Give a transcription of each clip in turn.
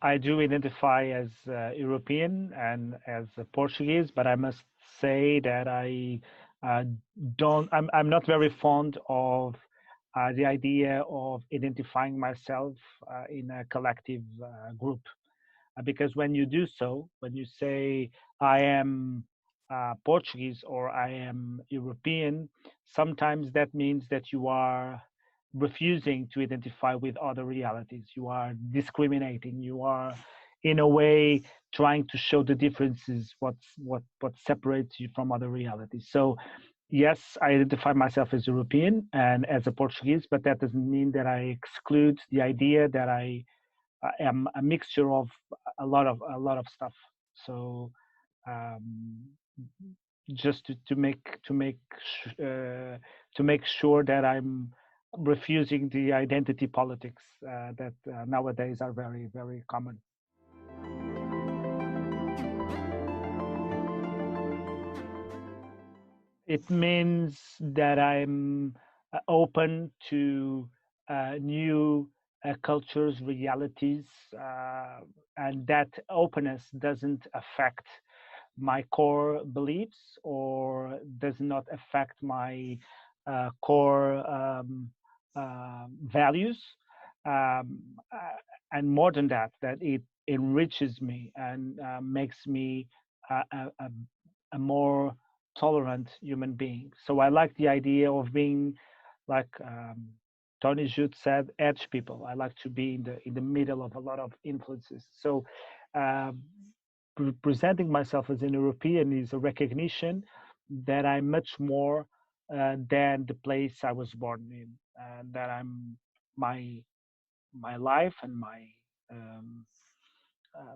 I do identify as European and as a Portuguese, but I must say that I uh, don't. I'm not very fond of the idea of identifying myself in a collective group, because when you do so, when you say I am Portuguese or I am European, sometimes that means that you are refusing to identify with other realities. You are discriminating. You are, in a way, trying to show the differences, what separates you from other realities. So, yes, I identify myself as European and as a Portuguese, but that doesn't mean that I exclude the idea that I am a mixture of a lot of stuff. So um, just to make sure that I'm refusing the identity politics that nowadays are very common. It means that I'm open to new cultures, realities, and that openness doesn't affect my core beliefs or does not affect my core values. And more than that, that it enriches me and makes me a more tolerant human being. So I like the idea of being like Tony Judd said, edge people. I like to be in the middle of a lot of influences. So um, presenting myself as an European is a recognition that I'm much more than the place I was born in, and that I'm my my life and um,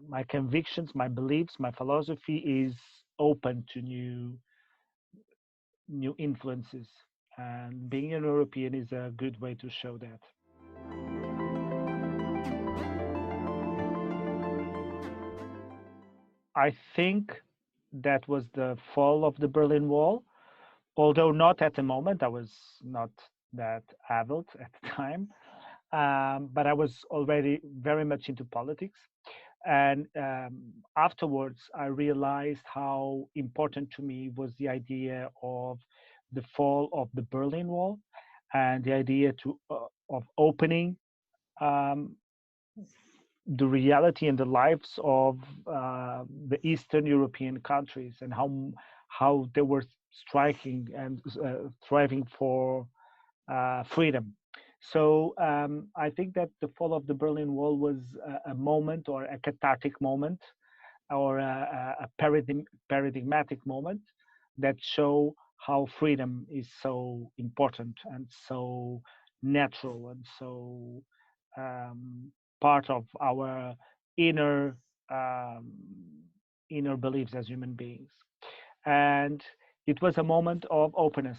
my convictions, my beliefs, my philosophy is open to new influences, and being an European is a good way to show that. I think that was the fall of the Berlin Wall, although not at the moment. I was not that adult at the time, but I was already very much into politics. And afterwards, I realized how important to me was the idea of the fall of the Berlin Wall and the idea of opening um, the reality and the lives of the Eastern European countries, and how they were striking and thriving for freedom. So I think that the fall of the Berlin Wall was a moment, or a cathartic moment, or a paradigmatic moment that show how freedom is so important and so natural and so um, part of our inner um, inner beliefs as human beings. And it was a moment of openness,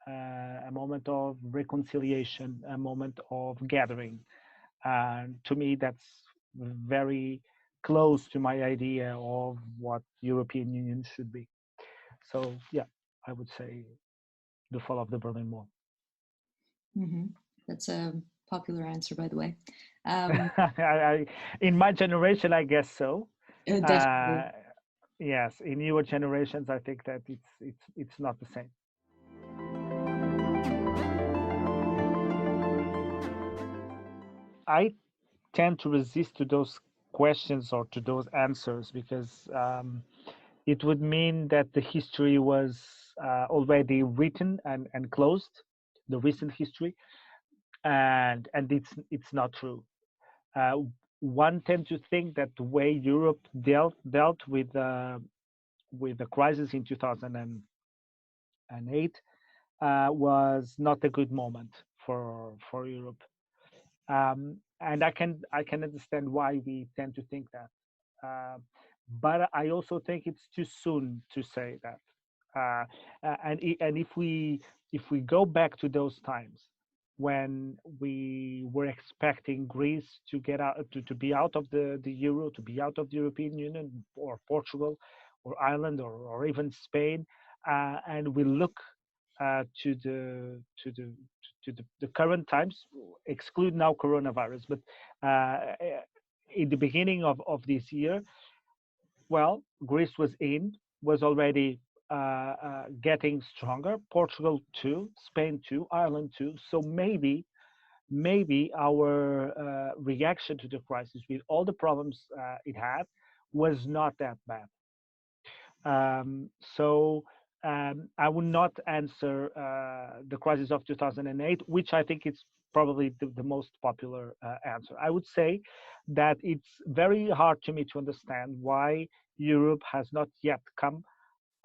a moment of reconciliation, a moment of gathering. And to me, that's very close to my idea of what European Union should be. So yeah, I would say the fall of the Berlin Wall. Hmm. That's a popular answer, by the way. In my generation, I guess so. Definitely. Uh, yes, in newer generations, I think that it's not the same. I tend to resist to those questions or to those answers because it would mean that the history was already written and closed, the recent history, and it's not true. Uh, One tends to think that the way Europe dealt with the crisis in 2008 was not a good moment for Europe. And I can understand why we tend to think that. Uh, but I also think it's too soon to say that. Uh, and if we go back to those times when we were expecting Greece to get out to be out of the euro, to be out of the European Union, or Portugal, or Ireland, or even Spain, and we look to the current times, exclude now coronavirus, but in the beginning of this year, well, Greece was already getting stronger. Portugal too, Spain too, Ireland too. So maybe our reaction to the crisis, with all the problems it had, was not that bad. So I would not answer the crisis of 2008, which I think is probably the most popular answer. I would say that it's very hard to me to understand why Europe has not yet come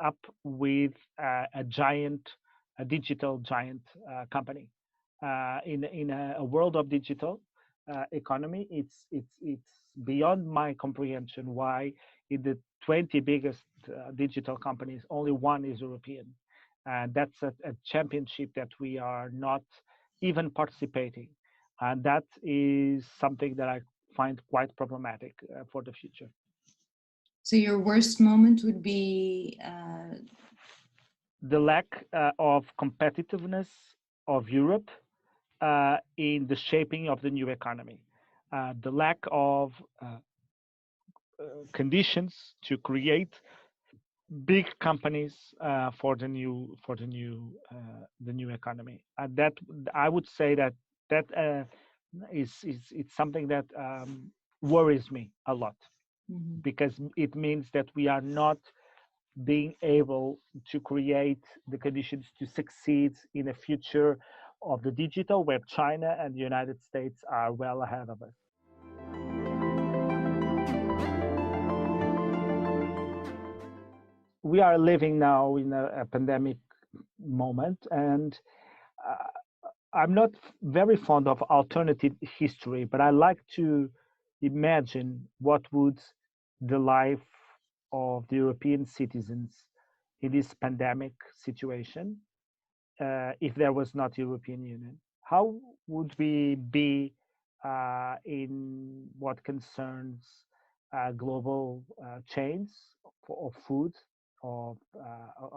up with a giant, a digital giant company. In a world of digital economy, it's beyond my comprehension why in the 20 biggest digital companies, only one is European. And that's a championship that we are not even participating. And that is something that I find quite problematic for the future. So your worst moment would be The lack of competitiveness of Europe in the shaping of the new economy, the lack of conditions to create big companies for the new economy. That I would say that is it's something that worries me a lot, mhm. because it means that we are not being able to create the conditions to succeed in a future of the digital, where China and the United States are well ahead of us. We are living now in a pandemic moment, and I'm not very fond of alternative history, but I like to imagine what would the life of the European citizens in this pandemic situation if there was not European Union. How would we be in what concerns global chains of food, of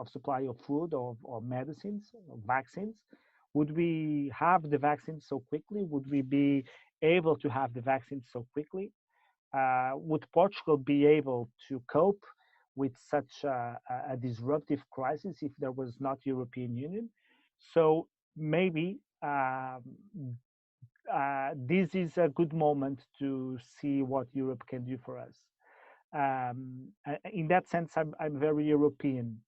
supply of food, of medicines, of vaccines? Would we have the vaccines so quickly? Would we be able to have the vaccines so quickly? Would Portugal be able to cope with such a disruptive crisis if there was not European Union? So maybe this is a good moment to see what Europe can do for us. In that sense, I'm very European.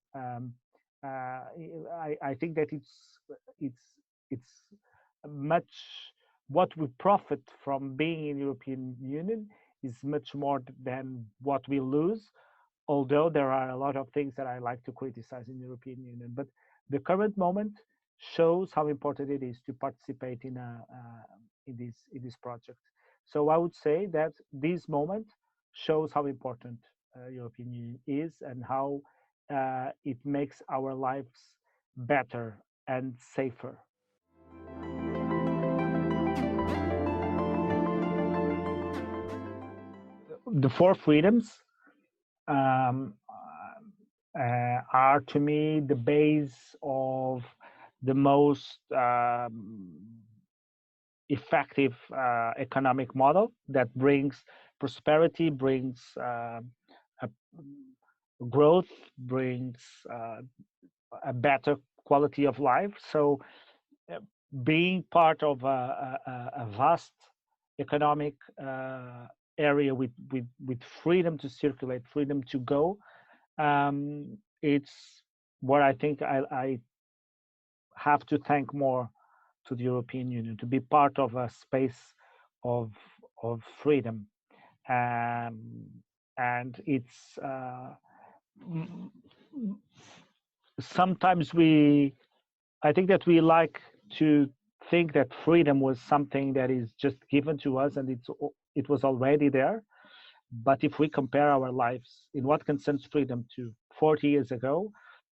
I think that it's it's much what we profit from being in European Union is much more than what we lose. Although there are a lot of things that I like to criticize in the European Union, but the current moment shows how important it is to participate in this project. So I would say that this moment shows how important European Union is, and how it makes our lives better and safer. The four freedoms um, are to me the base of the most effective economic model that brings prosperity, brings a growth, brings a better quality of life. So, uh, being part of a vast economic area with freedom to circulate, freedom to go, it's what I think I have to thank more to the European Union, to be part of a space of freedom, um, and it's sometimes I think that we like to think that freedom was something that is just given to us, and it was already there. But if we compare our lives in what concerns freedom to 40 years ago,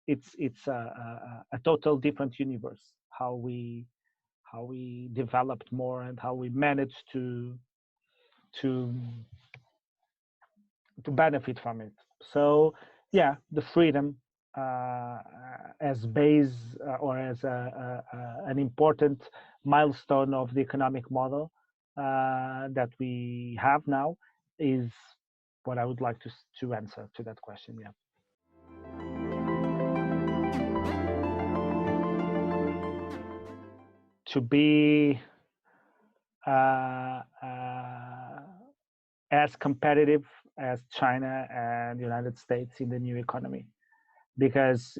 it's a total different universe. How we developed more, and how we managed to benefit from it. So yeah, the freedom as base or as an important milestone of the economic model that we have now, is what I would like to answer to that question. Yeah, to be uh, uh, as competitive as China and United States in the new economy, because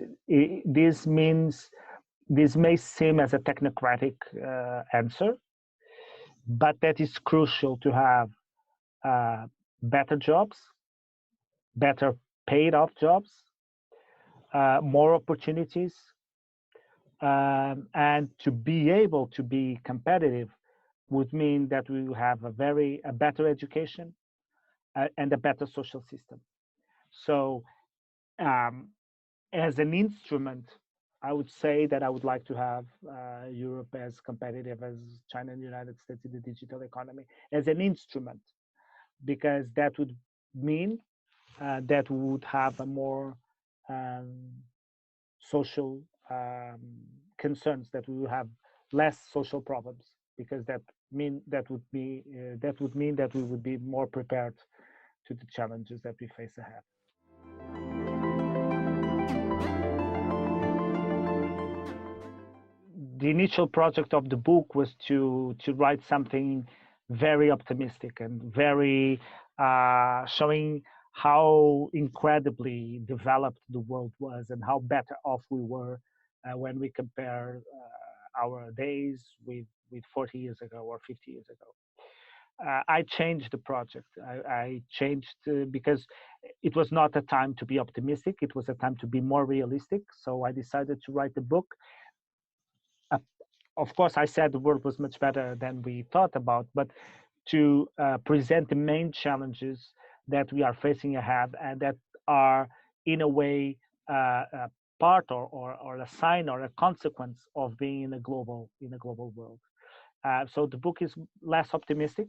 this means this may seem as a technocratic answer, but that is crucial to have uh, better jobs, better paid off jobs, more opportunities, and to be able to be competitive would mean that we will have a better education and a better social system. So, um, as an instrument, I would say that I would like to have Europe as competitive as China and the United States in the digital economy as an instrument, because that would mean that we would have a more um, social concerns, that we will have less social problems, because that would mean that we would be more prepared to the challenges that we face ahead. The initial project of the book was to write something very optimistic and very showing how incredibly developed the world was and how better off we were when we compare our days with 40 years ago or 50 years ago. I changed the project. I changed because it was not a time to be optimistic. It was a time to be more realistic. So I decided to write the book. Uh, of course, I said the world was much better than we thought about, but to present the main challenges that we are facing ahead and that are, in a way, a part or a sign or a consequence of being in a global world. So the book is less optimistic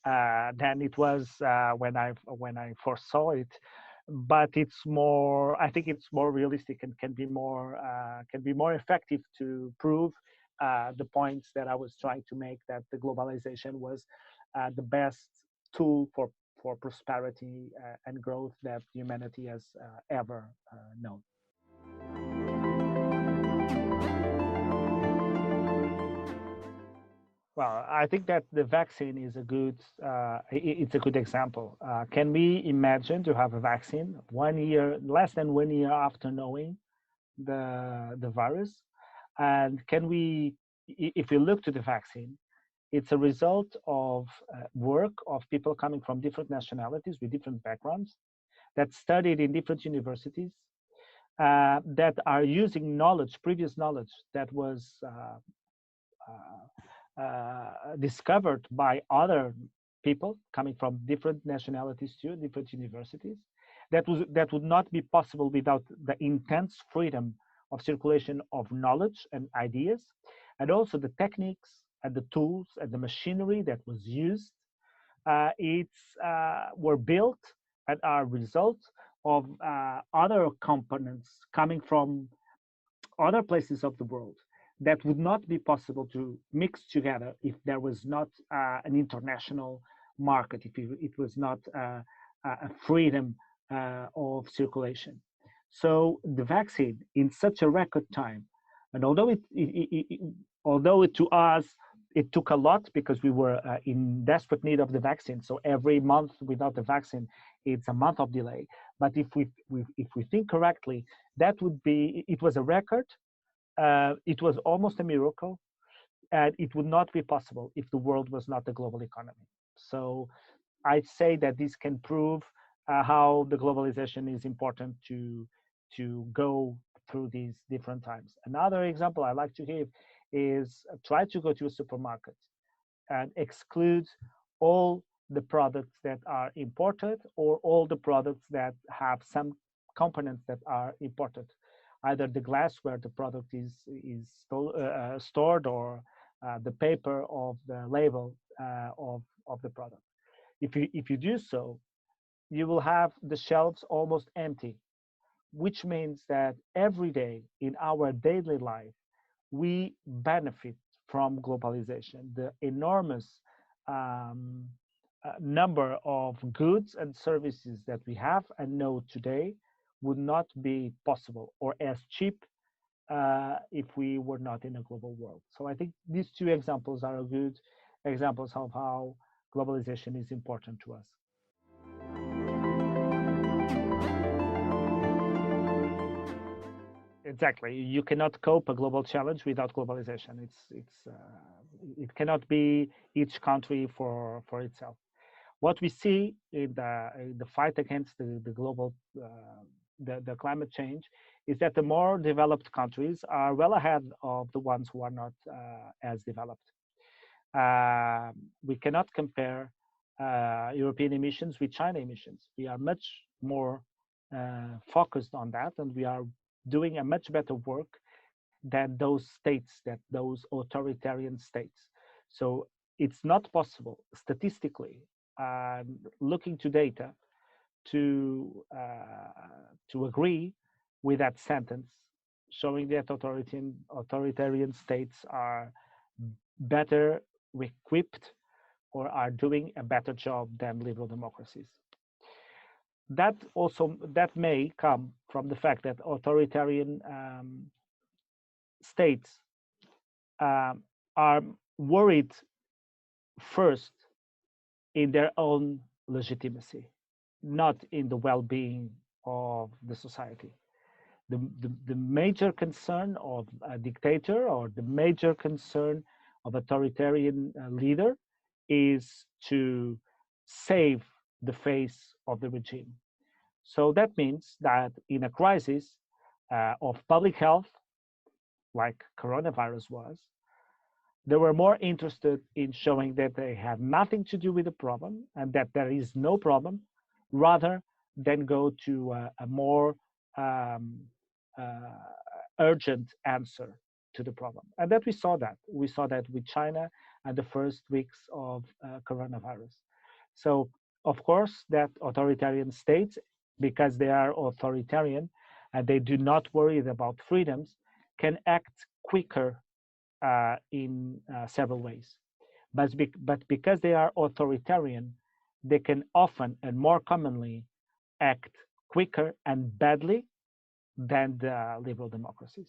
than it was when I foresaw it, but it's more. I think it's more realistic and can be more effective to prove the points that I was trying to make, that the globalization was the best tool for prosperity and growth that humanity has ever known. Well, I think that the vaccine is it's a good example. Can we imagine to have a vaccine less than 1 year after knowing the virus? And if we look to the vaccine, it's a result of work of people coming from different nationalities with different backgrounds that studied in different universities that are using previous knowledge that was discovered by other people coming from different nationalities too, different universities. That would not be possible without the intense freedom of circulation of knowledge and ideas, and also the techniques and the tools and the machinery that was used. It's were built and are result of other components coming from other places of the world that would not be possible to mix together if there was not an international market, if it was not a freedom of circulation. So the vaccine, in such a record time, and although it to us it took a lot because we were in desperate need of the vaccine. So every month without the vaccine, it's a month of delay. But if we think correctly, that would be it was a record. It was almost a miracle, and it would not be possible if the world was not a global economy. So I'd say that this can prove how the globalization is important to go through these different times. Another example I like to give is try to go to a supermarket and exclude all the products that are imported or all the products that have some components that are imported, either the glass where the product is stored or the paper of the label of the product. If you do so, you will have the shelves almost empty, which means that every day in our daily life we benefit from globalization, the enormous um, number of goods and services that we have and know today would not be possible or as cheap if we were not in a global world. So I think these two examples are good examples of how globalization is important to us. Exactly. You cannot cope a global challenge without globalization. It cannot be each country for itself. What we see in the fight against the global the climate change is that the more developed countries are well ahead of the ones who are not as developed. We cannot compare European emissions with China emissions. We are much more focused on that, and we are doing a much better work than those states, that those authoritarian states. So it's not possible statistically, looking to data, to agree with that sentence, showing that authoritarian states are better equipped or are doing a better job than liberal democracies. That may come from the fact that authoritarian states um, are worried first in their own legitimacy, not in the well-being of the society. The major concern of a dictator or the major concern of authoritarian leader is to save the face of the regime. So that means that in a crisis of public health, like coronavirus was, they were more interested in showing that they had nothing to do with the problem and that there is no problem, rather than go to a more um, uh, urgent answer to the problem. And that we saw that. We saw that with China and the first weeks of coronavirus. So, of course, that authoritarian states, because they are authoritarian and they do not worry about freedoms, can act quicker in several ways. But because they are authoritarian, they can often and more commonly act quicker and badly than the liberal democracies.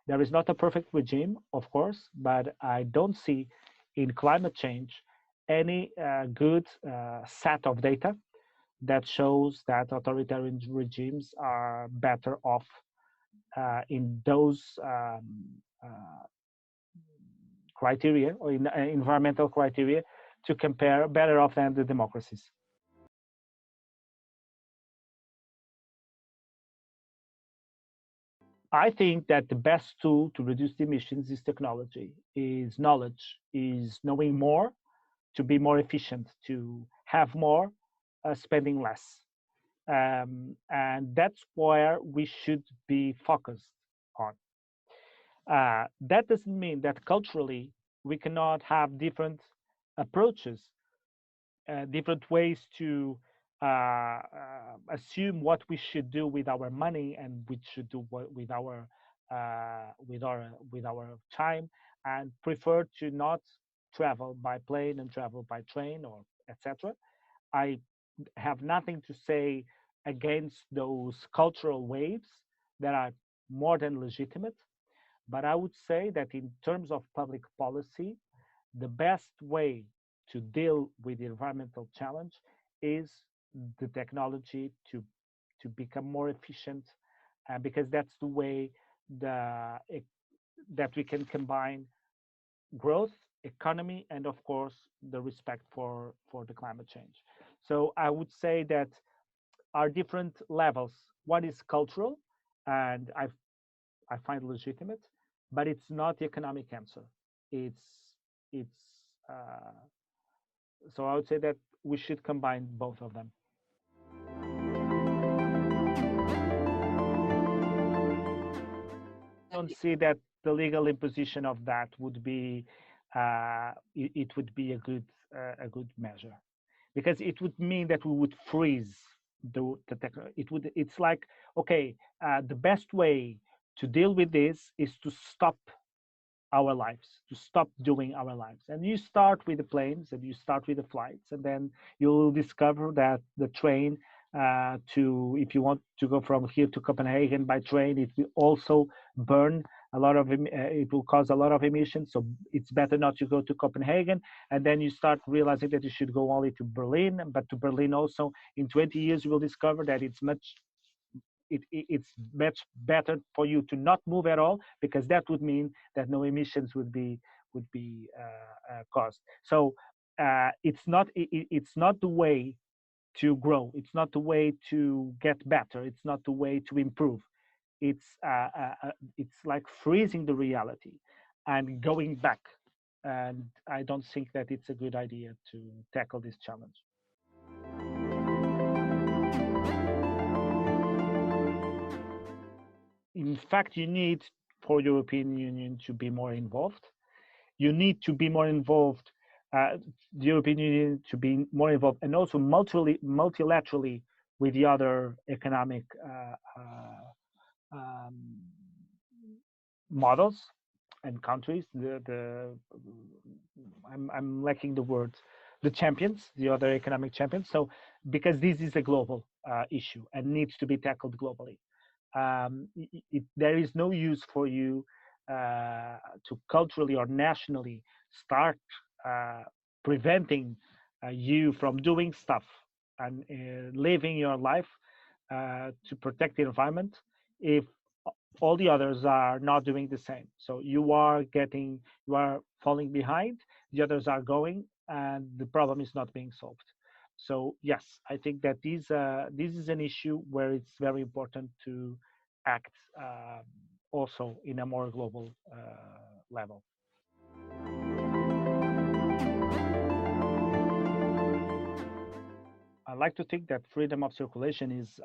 There is not a perfect regime, of course, but I don't see in climate change any good set of data that shows that authoritarian regimes are better off in those criteria or in environmental criteria to compare better off than the democracies. I think that the best tool to reduce the emissions is technology, is knowledge, is knowing more to be more efficient, to have more, spending less. And that's where we should be focused on. That doesn't mean that culturally we cannot have different approaches, different ways to assume what we should do with our money and we should do with our time, and prefer to not travel by plane and travel by train or etc. I have nothing to say against those cultural waves that are more than legitimate, but I would say that in terms of public policy, the best way to deal with the environmental challenge is the technology to become more efficient, because that's the way the that we can combine growth, economy, and of course the respect for the climate change. So I would say that are different levels. One is cultural, and I find legitimate, but it's not the economic answer. It's uh, so I would say that we should combine both of them. I don't see that the legal imposition of that would be it would be a good measure, because it would mean that we would freeze the technology. It's like, okay, the best way to deal with this is to stop our lives, to stop doing our lives. And you start with the planes and you start with the flights, and then you'll discover that the train, if you want to go from here to Copenhagen by train, it will also burn a lot of, it will cause a lot of emissions. So it's better not to go to Copenhagen. And then you start realizing that you should go only to Berlin, but to Berlin also in 20 years, you will discover that it's much better for you to not move at all, because that would mean that no emissions would be caused. So it's not the way to grow. It's not the way to get better. It's not the way to improve. It's like freezing the reality and going back. And I don't think that it's a good idea to tackle this challenge. In fact, you need for European Union to be more involved. You need to be more involved, the European Union to be more involved, and also multilaterally with the other economic um, models and countries. I'm lacking the word, the champions, the other economic champions. So because this is a global issue and needs to be tackled globally, there is no use for you to culturally or nationally start uh, preventing you from doing stuff and living your life to protect the environment if all the others are not doing the same. So you are falling behind, the others are going, and the problem is not being solved. So yes, I think that this is an issue where it's very important to act also in a more global level. I like to think that freedom of circulation is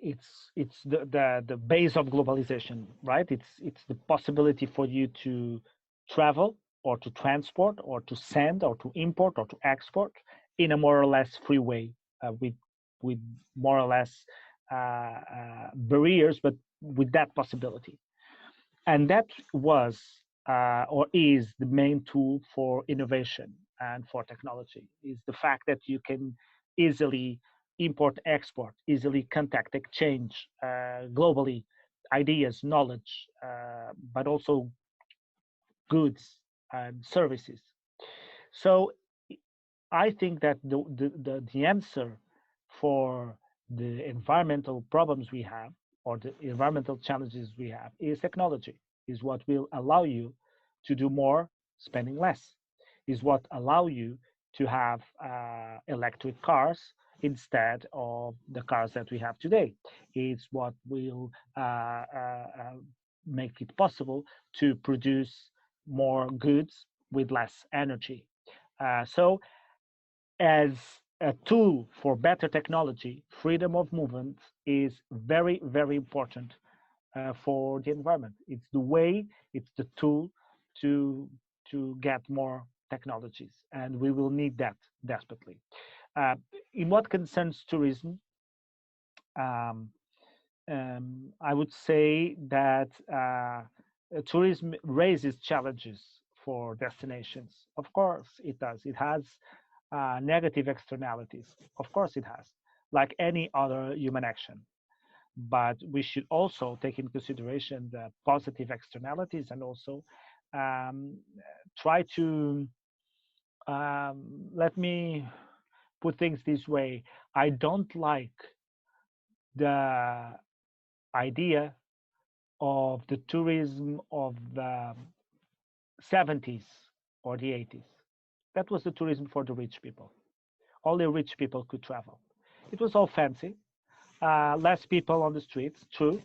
it's the base of globalization, right? It's the possibility for you to travel or to transport or to send or to import or to export in a more or less free way, with more or less barriers, but with that possibility. And that was or is the main tool for innovation and for technology, is the fact that you can easily import, export, easily contact, exchange globally ideas, knowledge, but also goods and services. So I think that the answer for the environmental problems we have, or the environmental challenges we have, is technology, is what will allow you to do more spending less, is what allow you to have electric cars instead of the cars that we have today. It's what will make it possible to produce more goods with less energy. So as a tool for better technology, freedom of movement is very, very important for the environment. It's the way, it's the tool to get more technologies, and we will need that desperately. Uh, in what concerns tourism, um, I would say that tourism raises challenges for destinations. Of course, it does. It has negative externalities. Of course, it has, like any other human action. But we should also take into consideration the positive externalities, and also um, try to let me put things this way. I don't like the idea of the tourism of the 70s or the 80s. That was the tourism for the rich people. Only rich people could travel. It was all fancy, less people on the streets, true,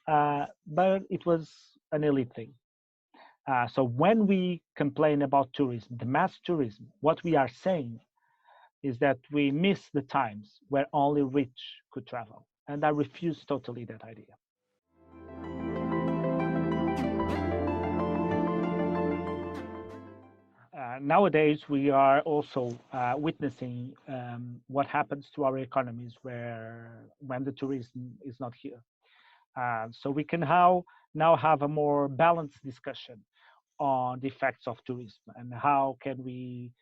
but it was an elite thing. So when we complain about tourism, the mass tourism, what we are saying is that we miss the times where only rich could travel. And I refuse totally that idea. Nowadays, we are also witnessing what happens to our economies when the tourism is not here. So we can now have a more balanced discussion on the effects of tourism and how can we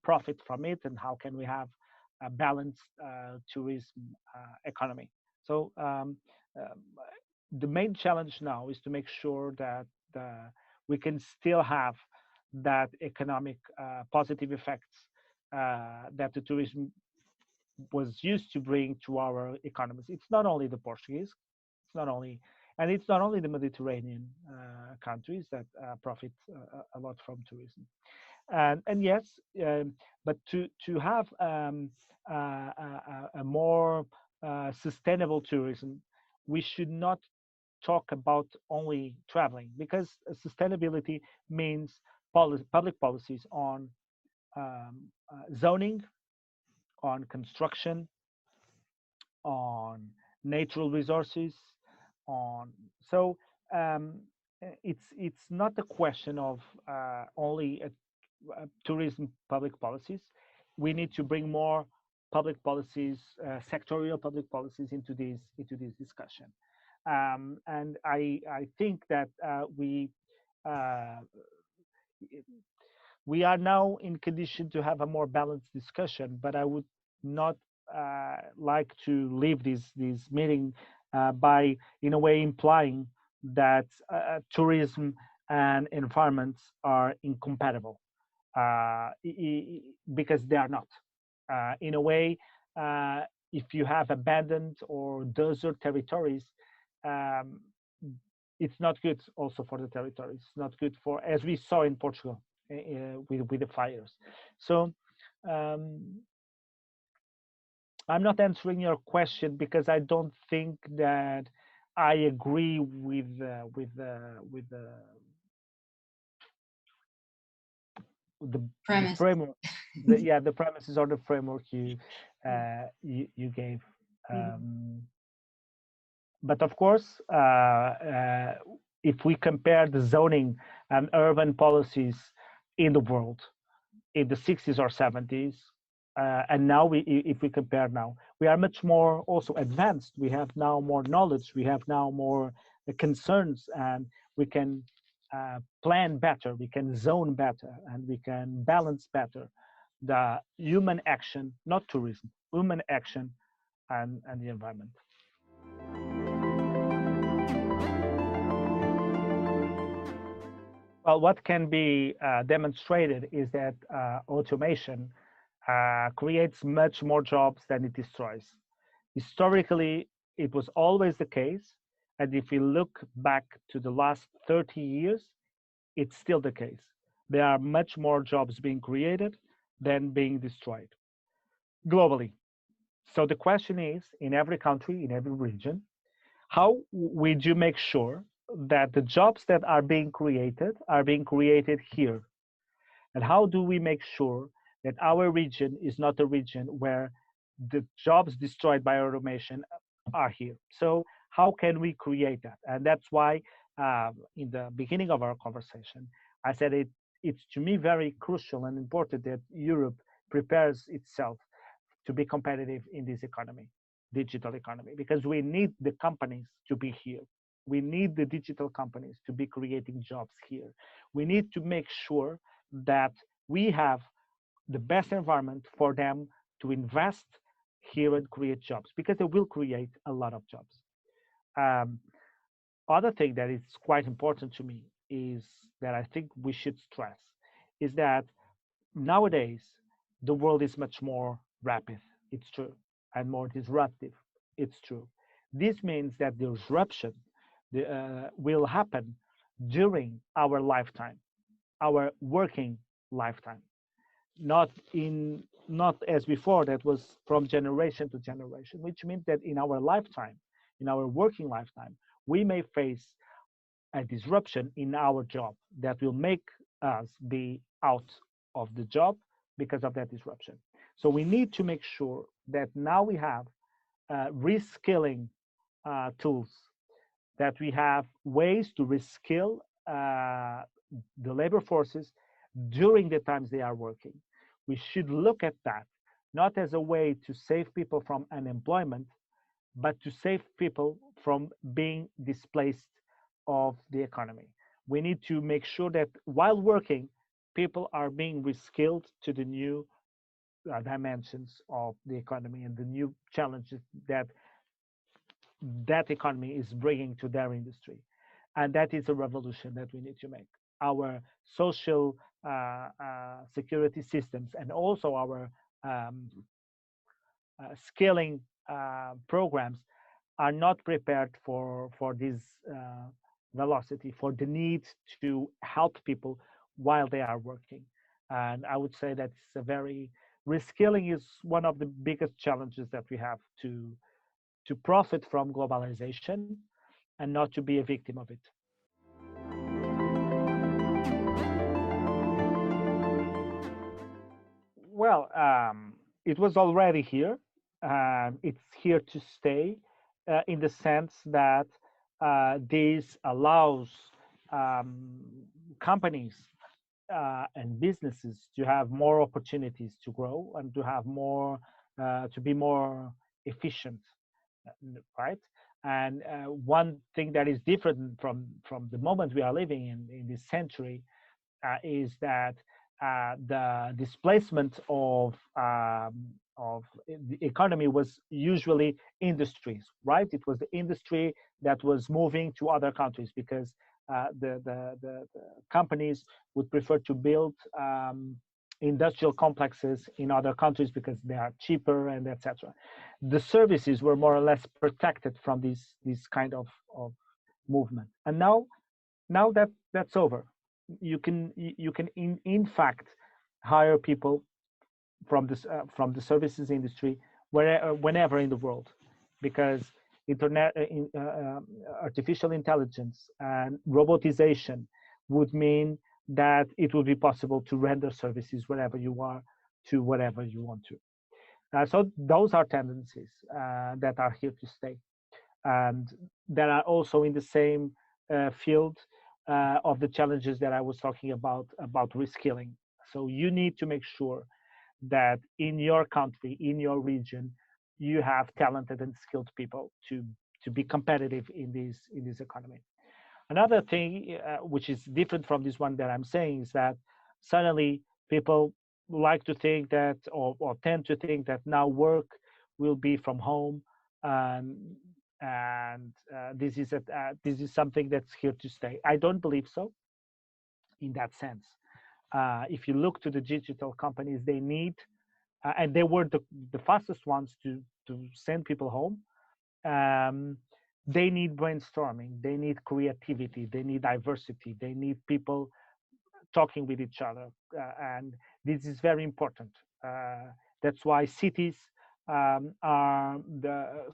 profit from it and how can we have a balanced tourism economy. So um, the main challenge now is to make sure that we can still have that economic positive effects that the tourism was used to bring to our economies. It's not only the Portuguese, it's not only, and it's not only the Mediterranean countries that profit a lot from tourism. And yes, but to have a more sustainable tourism, we should not talk about only traveling because sustainability means public policies on zoning, on construction, on natural resources, on so it's not a question of only tourism public policies. We need to bring more public policies, sectorial public policies into this discussion. And I think that uh, we are now in condition to have a more balanced discussion. But I would not like to leave this meeting by, in a way, implying that tourism and environments are incompatible, because they are not. In a way, uh, if you have abandoned or desert territories, um, it's not good also for the territories. It's not good for, as we saw in Portugal with the fires. So um, I'm not answering your question because I don't think that I agree with the Premise. framework, the premises or the framework you gave. Yeah. Um, but of course, if we compare the zoning and urban policies in the world in the 60s or 70s, and now if we compare now, we are much more also advanced. We have now more knowledge. We have now more concerns, and we can plan better. We can zone better, and we can balance better the human action, not tourism, human action, and the environment. Well, what can be demonstrated is that automation creates much more jobs than it destroys. Historically, it was always the case. And if we look back to the last 30 years, it's still the case. There are much more jobs being created than being destroyed globally. So the question is, in every country, in every region, how would you make sure that the jobs that are being created here? And how do we make sure that our region is not a region where the jobs destroyed by automation are here? So how can we create that? And that's why in the beginning of our conversation, I said it's to me very crucial and important that Europe prepares itself to be competitive in this economy, digital economy, because we need the companies to be here. We need the digital companies to be creating jobs here. We need to make sure that we have the best environment for them to invest here and create jobs, because they will create a lot of jobs. Um, Other thing that is quite important to me is that I think we should stress is that nowadays the world is much more rapid, it's true, and more disruptive, it's true. This means that the disruption will happen during our lifetime, our working lifetime, not as before, that was from generation to generation, which means that in our lifetime, in our working lifetime, we may face a disruption in our job that will make us be out of the job because of that disruption. So we need to make sure that now we have reskilling tools, that we have ways to reskill the labor forces during the times they are working. We should look at that not as a way to save people from unemployment, but to save people from being displaced of the economy. We need to make sure that while working, people are being reskilled to the new dimensions of the economy and the new challenges that that economy is bringing to their industry. And that is a revolution that we need to make. Our social security systems and also our um, scaling programs are not prepared for this velocity, for the need to help people while they are working. And I would say that's a very reskilling is one of the biggest challenges that we have to profit from globalization and not to be a victim of it. Well, it was already here. It's here to stay in the sense that this allows um, companies and businesses to have more opportunities to grow and to have more, to be more efficient, right? And one thing that is different from the moment we are living in this century is that the displacement of the economy was usually industries, right? It was the industry that was moving to other countries because the companies would prefer to build industrial complexes in other countries because they are cheaper and etc. The services were more or less protected from this kind of movement, and now that that's over, you can in fact hire people from the services industry whenever in the world, because internet artificial intelligence and robotization would mean that it would be possible to render services wherever you are to whatever you want to. So those are tendencies that are here to stay and that are also in the same field of the challenges that I was talking about reskilling. So you need to make sure that in your country, in your region, you have talented and skilled people to be competitive in this economy. Another thing which is different from this one that I'm saying is that suddenly people like to think that or tend to think that now work will be from home, um, and this is something that's here to stay. I don't believe so in that sense. If you look to the digital companies, they need and they were the fastest ones to send people home. Um, they need brainstorming, they need creativity, they need diversity, they need people talking with each other, and this is very important. That's why cities are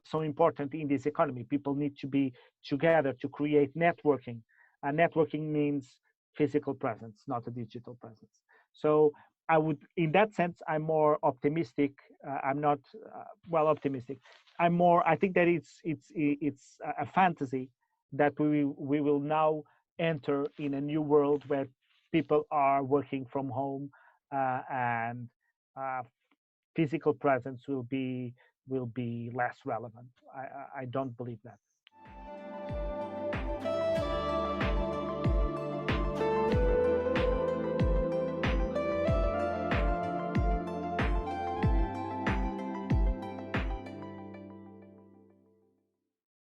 so important in this economy. People need to be together to create networking, and networking means physical presence, not a digital presence. So I would, in that sense, I'm more optimistic. I'm not well optimistic. I'm more. I think that it's a fantasy that we will now enter in a new world where people are working from home and uh, physical presence will be less relevant. I don't believe that.